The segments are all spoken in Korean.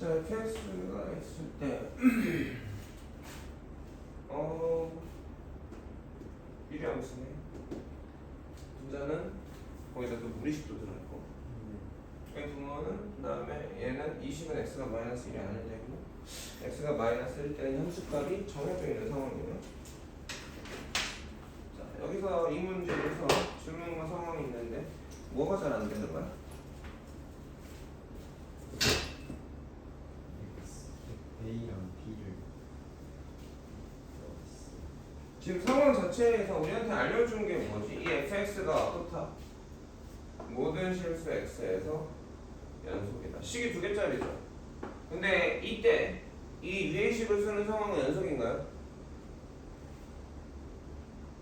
자, fx가 있을 때 미리 안 쓰네. 분자는 거기다 또 무리식도 들어있고 분모는 그 다음에 얘는 20은 x가 마이너스 1이 아닐 때고 x가 마이너스 1 때는 함수값이 정해져 있는 상황이에요. 자, 여기서 이 문제에서 질문과 상황이 있는데 뭐가 잘 안 되는 거야? A랑 B를 지금 상황 자체에서 우리한테 알려준 게 뭐지? 이 fx가 어떻다? 모든 실수 x에서 연속이다. 식이 두 개짜리죠. 근데 이때 이 위의 식을 쓰는 상황은 연속인가요?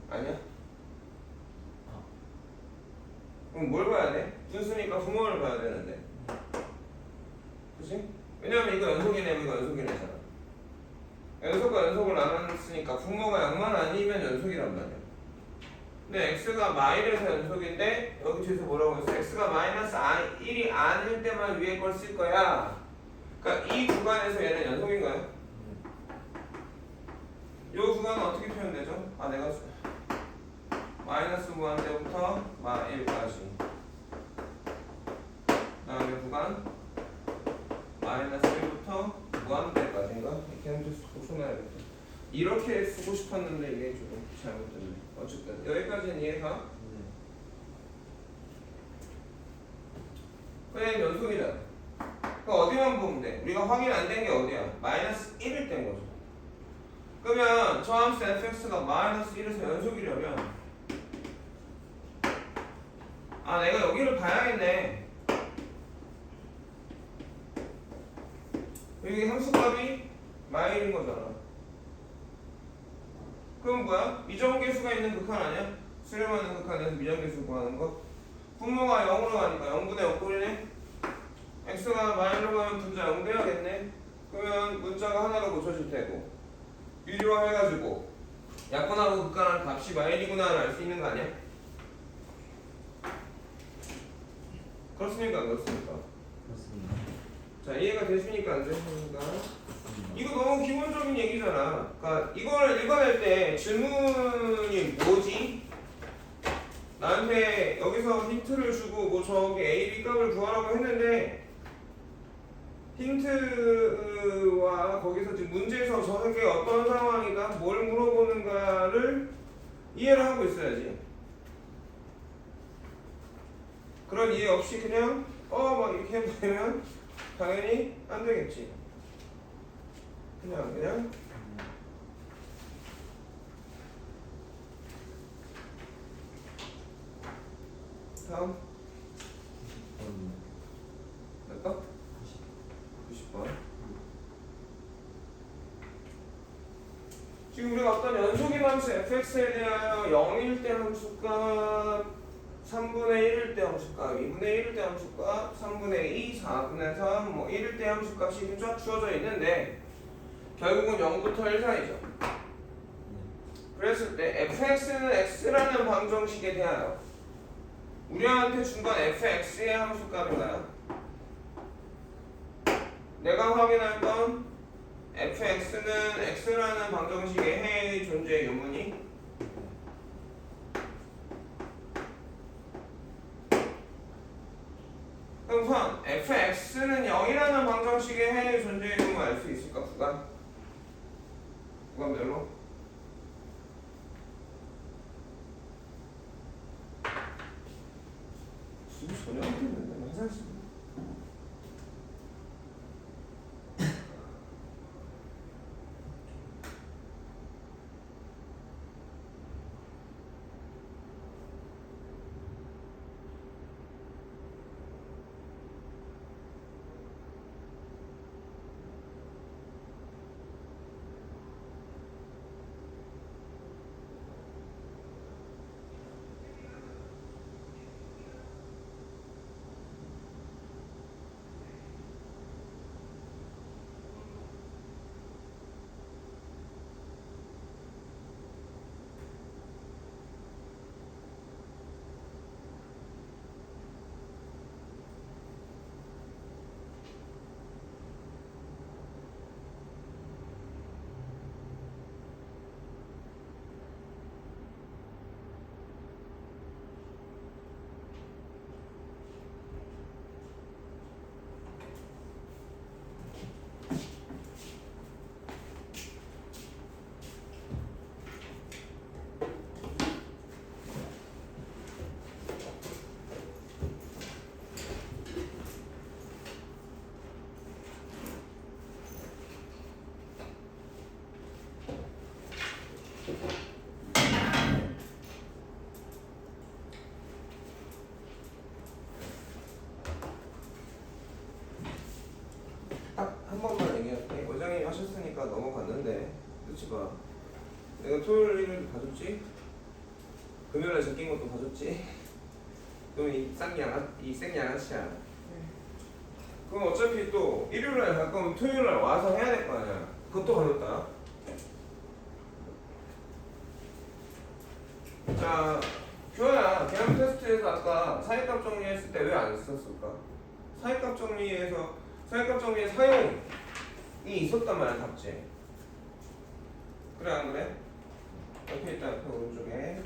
아니야? 그럼 뭘 봐야 돼? 분수니까 분모를 봐야 되는데. 그치? 왜냐면 이거 연속이네, 이거 연속이네잖아. 연속과 연속을 나눴으니까 분모가 0만 아니면 연속이란 말이야. 근데 x가 마이너스 연속인데 여기 뒤에서 뭐라고 했어? x가 마이너스 1이 아닐 때만 위에 걸 쓸 거야. 그러니까 이 구간에서 얘는 연속인가요? 이 구간은 어떻게 표현되죠? 아 내가 마이너스 무한대부터 마 1까지 그 다음에 구간 마이너스 1부터 무한대까지인가? 이렇게 한번 고쳐놔야겠다. 이렇게 쓰고 싶었는데 이게 조금 잘못됐네. 어쨌든 여기까지는 이해가? 그냥 연속이잖아. 그러니까 어디만 보면 돼? 우리가 확인 안 된 게 어디야? 마이너스 1일 땐 거죠. 그러면 저 함수 fx가 마이너스 1에서 연속이려면 아 내가 여기를 봐야겠네. 여기 함수값이 마일인 거잖아. 그럼 뭐야? 미정계수가 있는 극한 아니야? 수렴하는 극한에서 미정계수 구하는 거? 분모가 0으로 가니까 0분의 0 꼴이네? x가 마일로 가면 분자 0 돼야겠네? 그러면 문자가 하나로 고쳐질 테고 유리화 해가지고 약분하고 극한한 값이 마일이구나를 알 수 있는 거 아니야? 그렇습니까? 안 그렇습니까? 그렇습니다. 자 이해가 되십니까? 안 되십니까? 이거 너무 기본적인 얘기잖아. 그러니까 이걸 읽어낼 때 질문이 뭐지? 나한테 여기서 힌트를 주고 뭐 저기 A, B 값을 구하라고 했는데 힌트와 거기서 지금 문제에서 저게 어떤 상황이다, 뭘 물어보는가를 이해를 하고 있어야지. 그런 이해 없이 그냥 막 이렇게 해보면 당연히 안 되겠지. 그냥 다음 몇 번? 90번. 지금 우리가 어떤 연속인 함수 fx에 대하여 0일 때 함수값, 3분의 1일 때 함수값, 2분의 1일 때 함수값, 3분의 2, 4분의 3, 뭐 1일 때 함수값이 쫙 주어져 있는데 결국은 0부터 1 사이죠. 그랬을 때 fx는 x라는 방정식에 대하여 우리한테 준 건 fx의 함수값인가요? 내가 확인할 건 fx는 x라는 방정식의 해의 존재 유무니 그럼 우선 fx는 0이라는 방정식의 해의 존재 유무 알 수 있을까? 구간별로? 지금 전혀 안 되는데 화장실 잊지 마. 내가 토요일을 봐줬지? 금요일에 적긴 것도 봐줬지? 그럼 이 생양아치야. 그럼 어차피 또 일요일날 갈 거면 토요일날 와서 해야 될 거 아니야. 그것도 봐줬다. 자, 교환아, 계산 테스트에서 아까 사이값 정리했을 때 왜 안 썼을까? 사이값 정리의 사용이 있었단 말이야, 답지. 그래, 안 그래? 옆에 있다, 옆에 오른쪽에.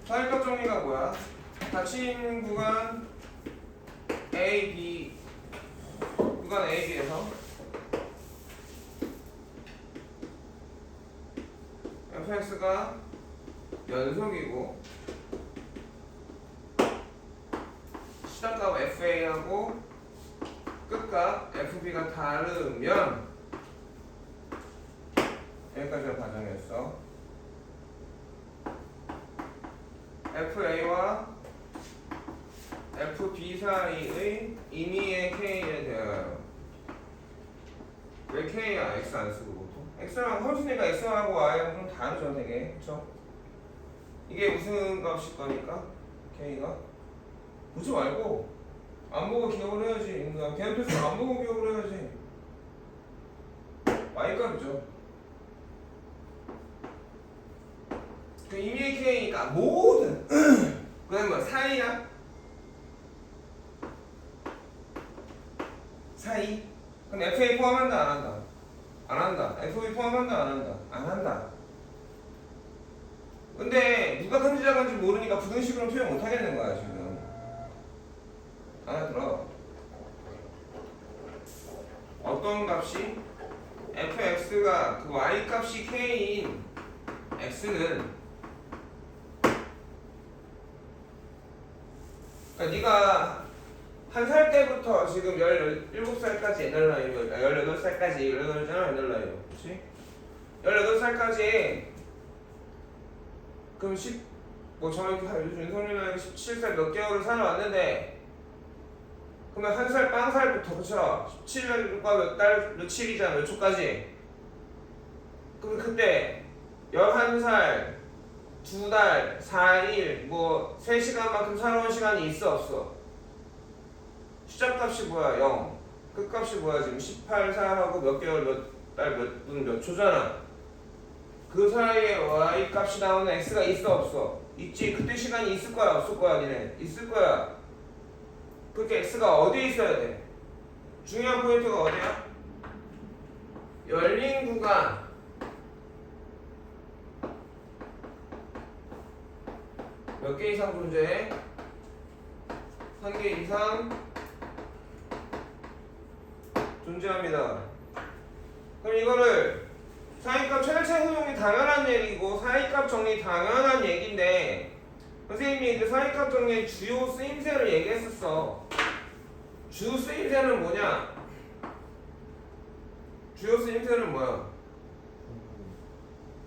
사이값 정리가 뭐야? 닫힌 구간 A, B, 구간 A, B에서 fx가 연속이고 시작값 fa하고 끝값 fb가 다르면 여기까지가 과정이었어. fa와 fb 사이의 임의의 k에 대하여 왜 k야 x 안 쓰고 보통? x랑 허준이가 x하고 y랑 좀 다르죠 되게 그쵸? 이게 무슨 값일 거니까 k가 보지 말고 안 보고 기억을 해야지. 걔는 필수 안 보고 기억을 해야지. y 값이죠. 그 임의의 k니까 모든 그다음 뭐 사이야? 사이? 그럼 FA 포함한다 안 한다? 안 한다. FB 포함한다 안 한다? 안 한다. 근데 누가 큰지 작은지 모르니까 부등식으로 표현 못 하겠는 거야 지금. 알아들어. 어떤 값이 fx가 그 y 값이 k인 x는 그러니까 네가 한 살 때부터 지금 17살까지 옛날 나이로 18살까지 18살이잖아 옛날 나이로 그치? 18살까지 그럼 뭐 정확히 윤석열이가 17살 몇 개월을 살아왔는데 그러면 한 살 빵살부터 그쵸? 17년과 몇 달 며칠이잖아 몇 초까지 그럼 그때 11살 2달 4일 뭐 3시간만큼 살아온 시간이 있어 없어? 시작값이 뭐야? 0. 끝값이 뭐야? 지금 18살하고 몇 개월 몇 달 몇 분 몇 초잖아. 그 사이에 y 값이 나오는 x가 있어 없어? 있지. 그때 시간이 있을 거야 없을 거야 니네? 있을 거야. 그렇게 x가 어디에 있어야 돼? 중요한 포인트가 어디야? 열린 구간 몇 개 이상 존재해? 한 개 이상 존재합니다. 그럼 이거를 사이값 최대차 효용이 당연한 얘기고 사이값 정리 당연한 얘기인데 선생님이 그 사이값 정리의 주요 쓰임새를 얘기했었어. 주 쓰임새는 뭐냐? 주요 쓰임새는 뭐야?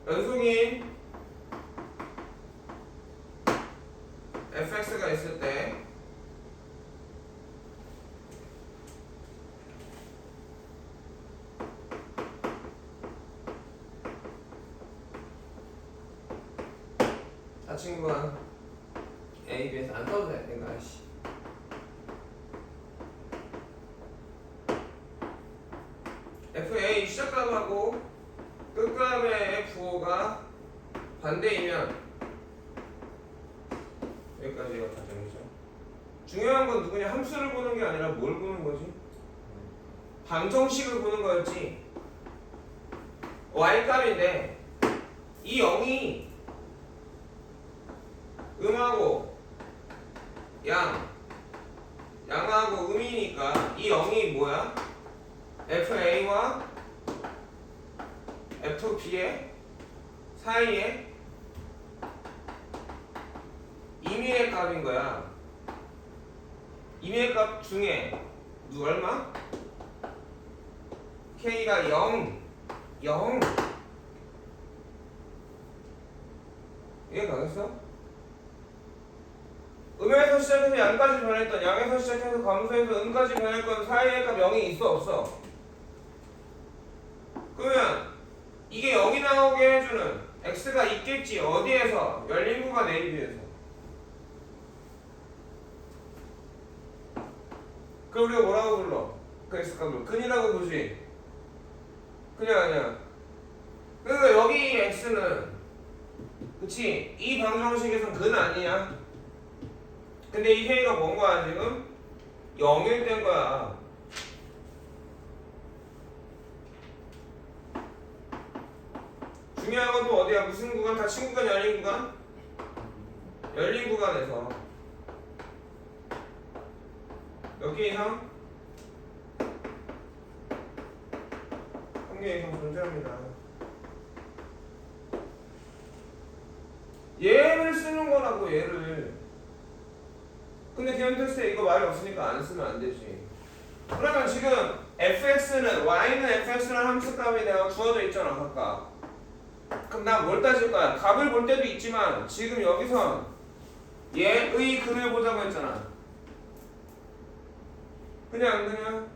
연속인 fx가 있을 때 친구가 A, B에서 안 써도 돼. 내가 씨. FA 시작값하고 끝값의 F5가 반대이면 여기까지가 과정이죠. 중요한 건 누구냐? 함수를 보는 게 아니라 뭘 보는 거지? 방정식을 보는 거였지. Y값인데 이 0이 음하고 양하고 음이니까 이 0이 뭐야? FA와 FB의 사이에 임의의 값인 거야. 임의의 값 중에 얼마? K가 0 이해 가겠어? 음에서 시작해서 양까지 변했던 양에서 시작해서 감소해서 음까지 변했던 사이의 값 0이 있어 없어? 나오게 해주는 x가 있겠지. 어디에서? 열린 구간 AB에서. 그럼 우리가 뭐라고 불러? 그 x값을 근이라고 보지. 그냥 아니야. 그러니까 여기 x는 그치? 이 방정식에서는 근 아니야. 근데 이 k가 뭔 거야 지금? 0일 된 거야. 중요한 건 또 어디야? 무슨 구간? 닫힌 구간, 열린 구간? 열린 구간에서 몇 개 이상? 한 개 이상 존재합니다. 얘를 쓰는 거라고 얘를. 근데 기본 테스트에 이거 말이 없으니까 안 쓰면 안 되지. 그러면 지금 fx는 y는 fx라는 함수값이 내가 주어져 있잖아 각각. 그럼 나 뭘 따질 거야? 값을 볼 때도 있지만 지금 여기서 얘의 근을 보자고 했잖아. 그냥 안 그냥?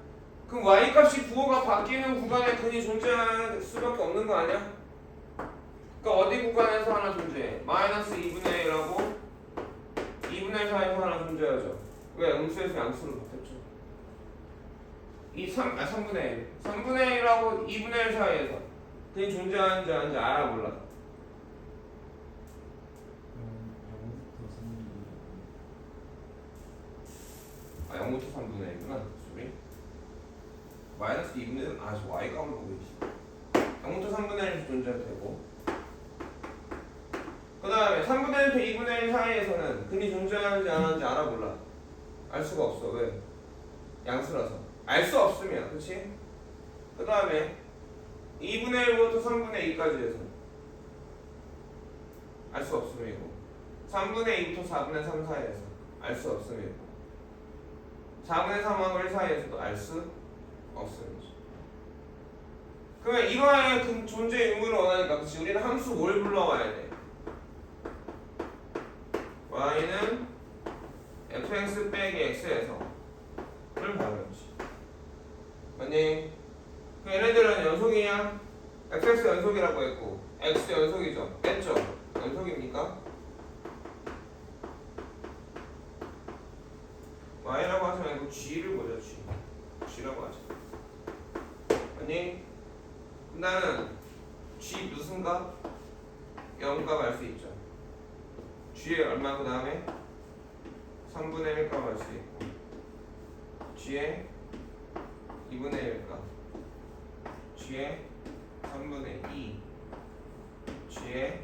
그럼 y값이 부호가 바뀌는 구간에 근이 존재할 수밖에 없는 거 아니야? 그러니까 어디 구간에서 하나 존재해? 마이너스 2분의 1하고 2분의 1 사이에서 하나 존재하죠. 왜? 음수에서 양수를 바뀌었죠. 3분의 1 3분의 1하고 2분의 1 사이에서 그게 존재하는지 아닌지 알아 몰라? 0부터 3분의 1구나 소리. 마이너스 2분의 1 저 y값을 보고 있지. 0부터 3분의 1에서 존재할 테고 그 다음에 3분의 1부터 2분의 1 사이에서는 근이 존재하는지 안 하는지 알아 몰라? 알 수가 없어. 왜? 양수라서 알 수 없으면 그치? 그 다음에 2분의 1부터 3분의 2까지 해서 알 수 없음이고 3분의 2부터 4분의 3 사이에서 알 수 없음이고 4분의 3하고 1 사이에서도 알 수 없음이지. 그러면 이거의 존재 의무를 원하니까 그치? 우리는 함수 뭘 불러와야 돼? y는 fx 빼기 x에서 를 발견하지. 맞니? 그 얘네들은 연속이냐? fx 연속이라고 했고 x 연속이죠. 뺐죠? 연속입니까? y라고 하지 말고 g를 보자. g라고 하자. 맞니? 나는 g 무슨 값? 0값 알 수 있죠. g의 얼마 그 다음에 3분의 1값 알 수 있고 g의 2분의 1값 g의 3분의 2 g의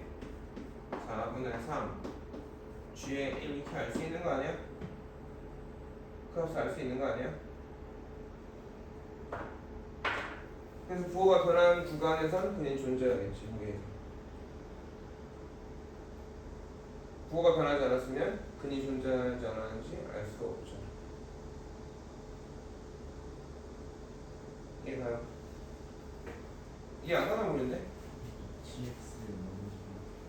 4분의 3 g의 1 이렇게 알 수 있는 거 아니야? 그 값을 알 수 있는 거 아니야? 그래서 부호가 변하는 구간에선 그냥 존재하겠지. 부호가 변하지 않았으면 근이 존재하는지 안 하는지 알 수가 없죠. 이해가요? 이해 안 가나 모르는데? GX가 뭔지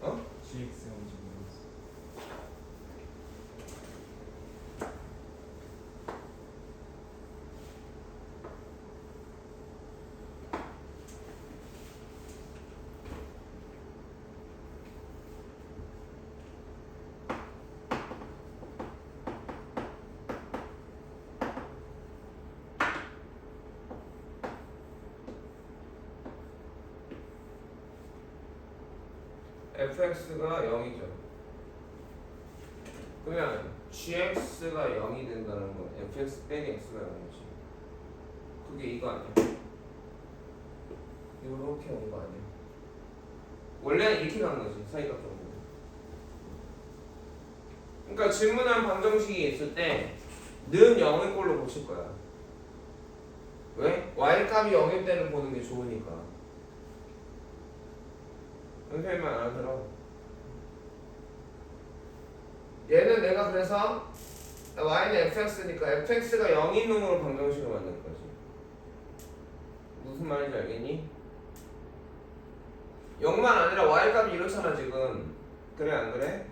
어? GX가 뭔지 모르겠어. fx가 0이죠. 그러면 gx가 0이 된다는 건 fx 빼기 x가 0이지. 그게 이거 아니야? 이렇게 온 거 아니야? 원래는 이렇게 간 거지. 사이값 정도. 그러니까 질문한 방정식이 있을 때 는 0의 꼴로 보실 거야. 왜? y값이 0일 때는 보는 게 좋으니까. 선생님만 알아들어. 얘는 내가 그래서 y는 fx니까 fx가 0인 놈으로 방정식을 만든 거지. 무슨 말인지 알겠니? 0만 아니라 y값이 이렇잖아 지금. 그래 안 그래?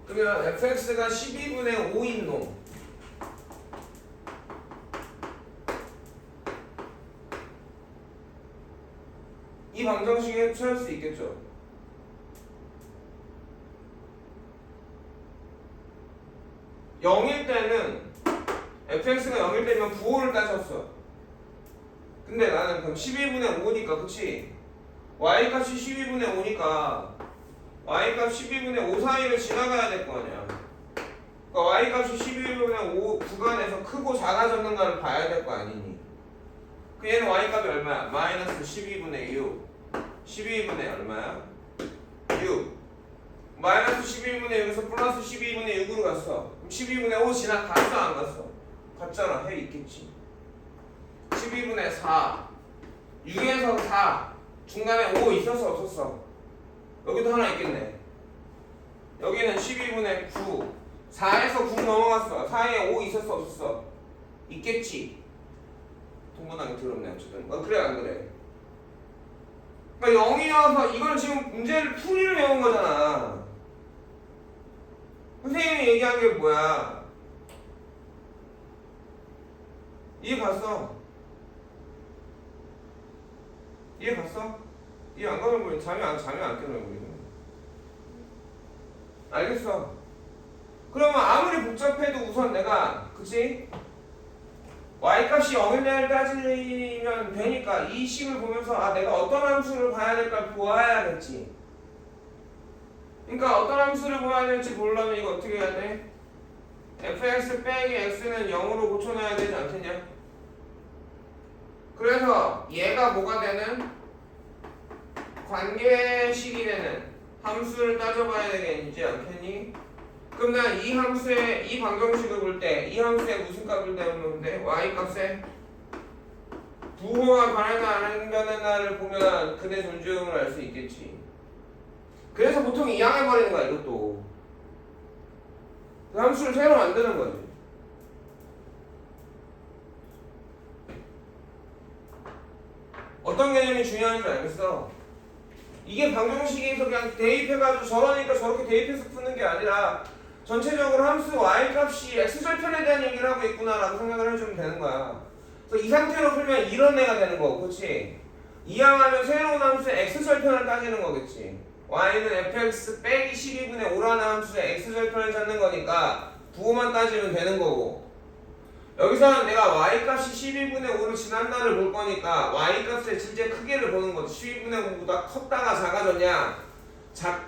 그러면 fx가 12분의 5인 놈 이 방정식에 취할 수 있겠죠. (0일) 때는 fx가 0일 때면 부호를 따졌어. 근데 나는 그럼 12분의 5니까 그치? y값이 12분의 5니까 y값 12분의 5 사이를 지나가야 될 거 아니야. 그러니까 y값이 12분의 5 구간에서 크고 작아졌는가를 봐야 될 거 아니니. 그 얘는 y값이 얼마야? 마이너스 12분의 6. 12분의 얼마야? 6. 마이너스 12분의 6에서 플러스 12분의 6으로 갔어. 그럼 12분의 5 지나갔어 안 갔어? 갔잖아. 해 있겠지. 12분의 4. 6에서 4. 중간에 5 있었어 없었어? 여기도 하나 있겠네. 여기는 12분의 9. 4에서 9 넘어갔어. 4에 5 있었어 없었어? 있겠지. 통분하기 더럽네 어쨌든. 그래 안 그래? 그러니까 0이어서 이걸 지금 문제를 풀이를 외운 거잖아. 선생님이 얘기한 게 뭐야? 이해 갔어? 이해 갔어? 이해 안 가면 뭐 잠이 안 깨는 우리는. 알겠어? 그러면 아무리 복잡해도 우선 내가 그치? y값이 0일 날 따지면 되니까 이 식을 보면서 아 내가 어떤 함수를 봐야 될까 보아야겠지. 그러니까 어떤 함수를 보아야 될지 보려면 이거 어떻게 해야 돼? fx 빼기 x는 0으로 고쳐놔야 되지 않겠냐? 그래서 얘가 뭐가 되는? 관계식이 되는 함수를 따져봐야 되겠지 않겠니? 그럼 난 이 함수의 이 방정식을 볼 때 이 함수의 무슨 값을 대면 돼? y 값에 부호가 변하지 않는 나를 보면 그대 존재음을 알 수 있겠지. 그래서 보통 이항해버리는 거야 이것도. 그 함수를 새로 만드는 거지. 어떤 개념이 중요한지 알겠어? 이게 방정식에서 그냥 대입해가지고 저러니까 저렇게 대입해서 푸는 게 아니라 전체적으로 함수 y값이 x절편에 대한 얘기를 하고 있구나라고 생각을 해주면 되는 거야. 그래서 이 상태로 풀면 이런 애가 되는 거고, 그렇지? 이항하면 새로운 함수의 x절편을 따지는 거겠지. y는 fx 빼기 12분의 5라는 함수의 x절편을 찾는 거니까 부호만 따지면 되는 거고, 여기서는 내가 y값이 12분의 5를 지난 날을 볼 거니까 y값의 실제 크기를 보는 거지. 12분의 5보다 컸다가 작아졌냐,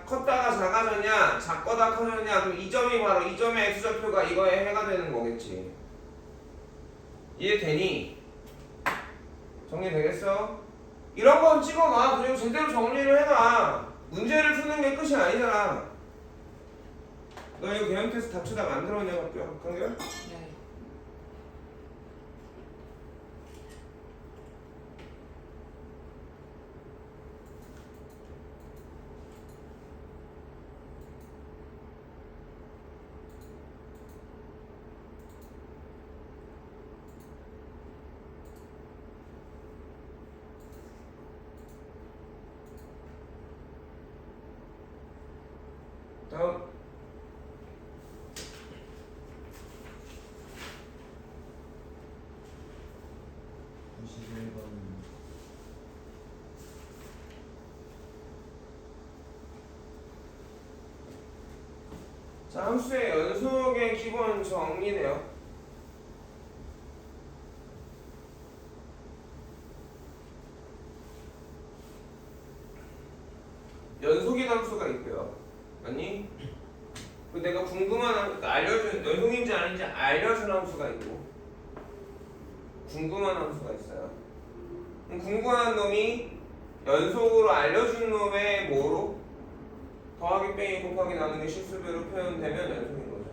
컸다가 작아졌냐, 작거나 커졌냐. 그럼 이 점이 바로 이 점의 x좌표가 이거에 해가 되는 거겠지. 이해되니? 정리되겠어? 이런 건 찍어놔. 그리고 제대로 정리를 해놔. 문제를 푸는 게 끝이 아니잖아. 너 이거 개형 테스트 답치다 만들었냐, 강규야? 네. 다음. 자, 함수의 연속의 기본 정리네요. 연속인 함수가 있고요. 아니? 그 내가 궁금한 알려준 연속인지 아닌지 알려준 함수가 있고, 궁금한 함수가 있어요. 그럼 궁금한 놈이 연속으로 알려준 놈의 뭐로? 더하기 빼기 곱하기 나누기 실수배로 표현되면 연속인 거죠.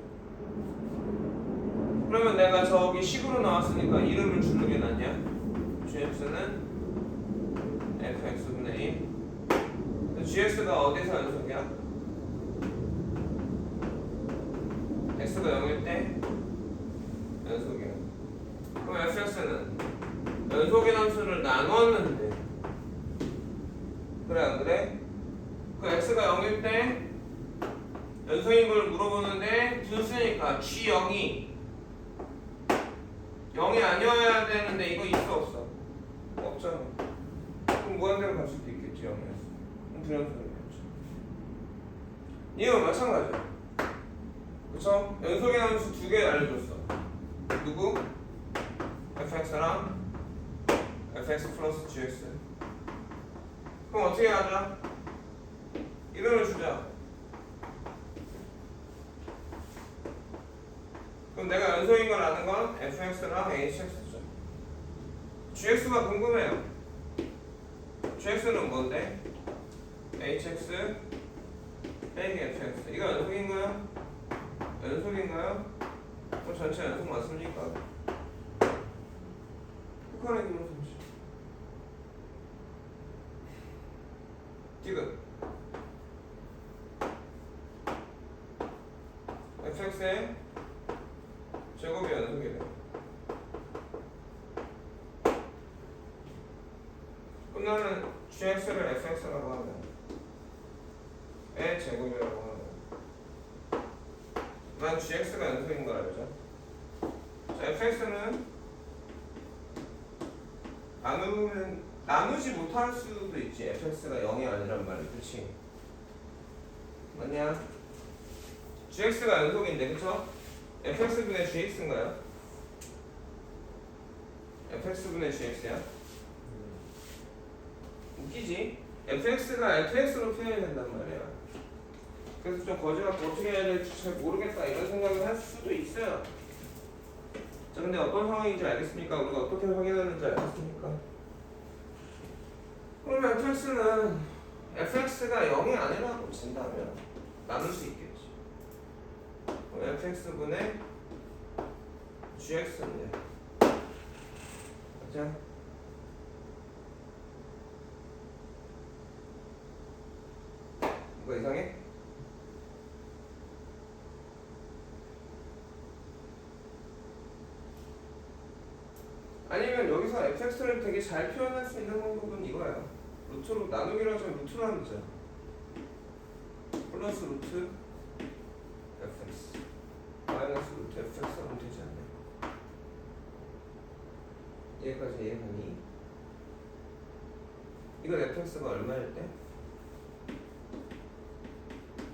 그러면 내가 저기 식으로 나왔으니까 이름을 주는 게 낫냐? gx는 fx분의 1. gx가 어디서 연속이야? x가 0일 때 연속이야. 그럼 fx는 연속의 함수를 나눴는데, 그래 안 그래? 그 x가 0일 때 연속인 걸 물어보는데 분수니까 g0이 0이 아니어야 되는데 이거 있어 없어? 없잖아. 그럼 무한대로 갈 수도 있겠지. 되겠지 0이었어. 불연속이겠지. 이건 마찬가지야. 그쵸? 연속의 함수 두 개 알려줬어. 누구? fx랑 fx 플러스 gx. 그럼 어떻게 하자? 이름을 주자. 그럼 내가 연속인 걸 아는 건 fx랑 hx죠. gx가 궁금해요. gx는 뭔데? hx 빼기 fx. 이거 연속인가요? 연속인가요? 그럼 전체 연속 맞습니까? 극한의 기본상식. 지금 fx의 제곱이 연속이래. 그럼 나는 gx를 fx라고 하면 의 제곱이라고 하면 난 gx가 연속인 걸 알죠? 자, fx는 나누지 못할 수도 있지. fx가 0이 아니란 말이. 그치? 맞냐? gx가 연속인데 그쵸? fx분의 gx인가요? fx분의 gx야? 웃기지? fx가 fx로 표현이 된단 말이야. 그래서 좀 거지 같고 어떻게 해야 될지 잘 모르겠다 이런 생각을 할 수도 있어요. 자, 근데 어떤 상황인지 알겠습니까? 우리가 어떻게 확인하는지 알겠습니까? 그러면 fx는 fx가 0이 아니라고 친다면 나눌 수 있겠지. 그럼 fx분의 gx는 맞죠? 이거 이상해? 아니면 여기서 fx를 되게 잘 표현할 수 있는 방법은 이거야. 루트로 나누기로 하자면 루트로 하면 되잖아. 플러스 루트 fx 마이너스 루트 fx 하면 되지 않나? 여기까지 이해하니? 이건 fx가 얼마일 때?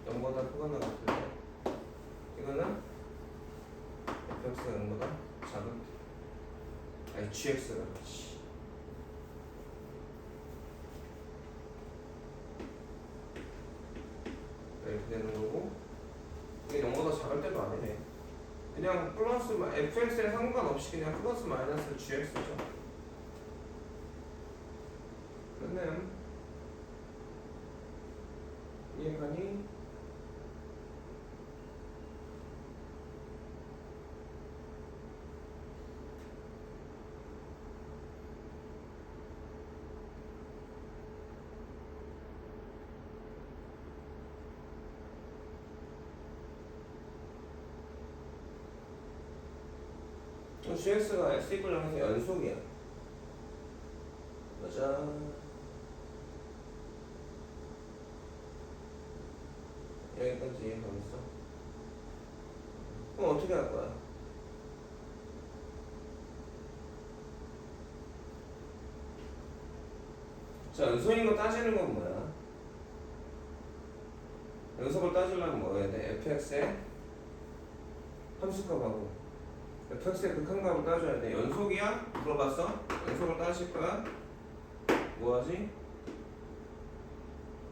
0보다 크거나 같을 때. 이거는 fx가 0보다 작을 때. 아니 gx가 그렇지. 이렇게 되는 거고 이게 0보다 작을 때도 아니네. 그냥 플러스 fx에 상관없이 그냥 플러스 마이너스 gx죠. 끝내요. 이해가니? gx가 x분량에서 연속이야. 짜잔. 여기까지 이해가겠어? 그럼 어떻게 할 거야? 자, 연속인 거 따지는 건 뭐야? 연속을 따지려면 뭐 해야 돼? fx의 함수값하고 fx의 극한값을 따져야 돼. 연속이야? 물어봤어? 연속을 따질 거야? 뭐하지?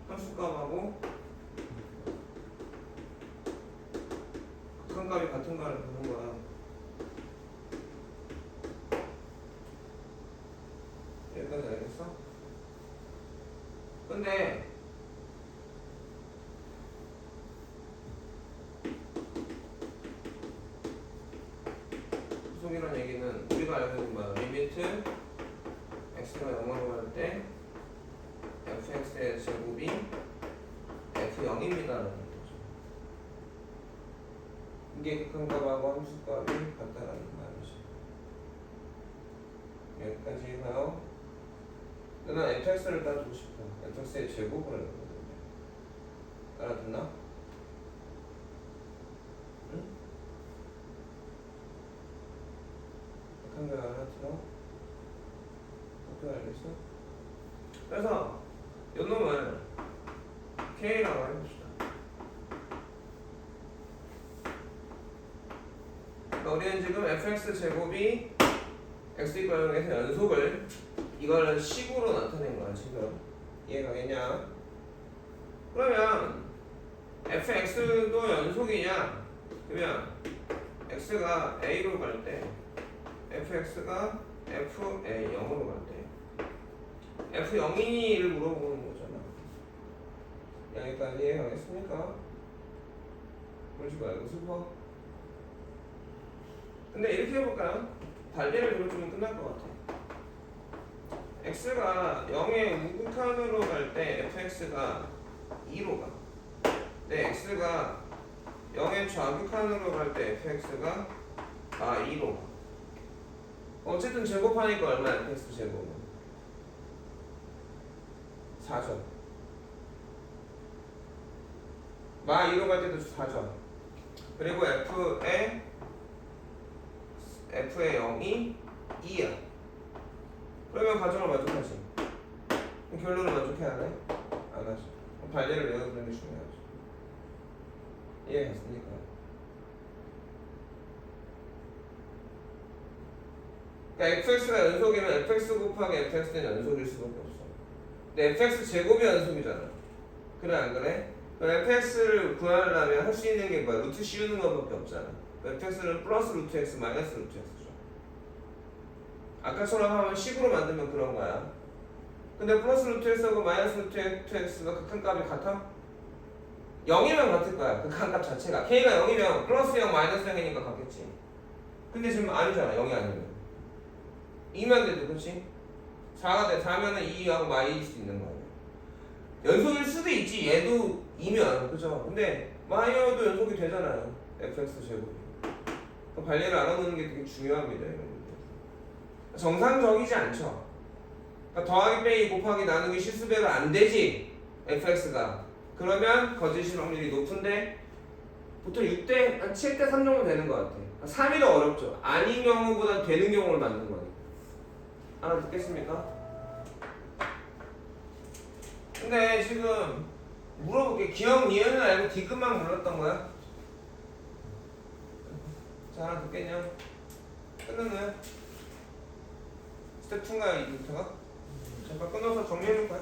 함수값하고 극한값이 같은가를 보는 거야. 여기까지 알겠어? 근데 속이란 얘기는 우리가 알고 있는 거야. 리미트 x가 0으로 갈 때 fx의 제곱이 f0입니다라는 거죠. 이게 극한값하고 함수값이 같다라는 말이죠. 여기까지 가요. 난 fx를 따지고 싶어. fx의 제곱을 해보거든요. 알아듣나? 응? 극한값 알아들어? 어떻게 알겠어? 그래서 놈은 K라고 해봅시다. 그러니까 우리는 지금 fx 제곱이 x 이퀄 0에서 연속을 이걸 식으로 나타낸 거야 지금. 이해가 겠냐? 그러면 fx도 연속이냐? 그러면 x가 a로 갈 때 fx가 fa 0으로 갈 때 f0이를 물어보는 거잖아. 여기까지 이해가겠습니까? 그러지 말고 슬퍼. 근데 이렇게 해볼까요? 달리를 들어주면 끝날 것 같아. x가 0의 우극한으로 갈 때 fx가 2로 가. 네, x가 0의 좌극한으로 갈 때 fx가 2로 가. 어쨌든 제곱하니까 얼마야? fx 제곱은 4죠. 2로 갈 때도 4죠. 그리고 f의 0이 2야. 그러면 가정을 만족하지. 결론을 만족해야 하네? 안 하지. 발레를 외워두는 게 중요하죠. 이해했습니까? 그러니까 fx가 연속이면 fx 곱하기 fx는 연속일 수밖에 없어. 근데 fx 제곱이 연속이잖아. 그래 안 그래? 그럼 fx를 구하려면 할 수 있는 게 뭐야? 루트 씌우는 것밖에 없잖아. fx는 플러스 루트 x 마이너스 루트 x죠. 아까처럼 하면 식으로 만들면 그런 거야. 근데 플러스 루트 x하고 마이너스 루트 x가 극한값이 같아? 0이면 같을 거야. 극한값 자체가. k가 0이면 플러스 0 마이너스 0이니까 같겠지. 근데 지금 아니잖아. 0이 아니면 2만 돼도 그렇지? 4면은 2하고 마이일 수 있는 거야. 연속일 수도 있지. 얘도 2면 그죠? 근데 마이어도 연속이 되잖아요. fx 제곱. 관리를 알아놓는 게 되게 중요합니다. 이런 것들. 정상적이지 않죠. 그러니까 더하기 빼기 곱하기 나누기 실수배로 안 되지. fx가. 그러면 거짓일 확률이 높은데 보통 6대, 7대 3 정도 되는 것 같아. 3이 더 어렵죠. 아닌 경우보다 되는 경우를 만든 거니까. 알아듣겠습니까? 근데 지금 물어볼게. 기억 니은은 알고 D급만 몰랐던 거야? 자, 알아듣겠냐? 끝났나요? 스텝 2인가요? 이부터가? 잠깐 끊어서 정리해줄 거야.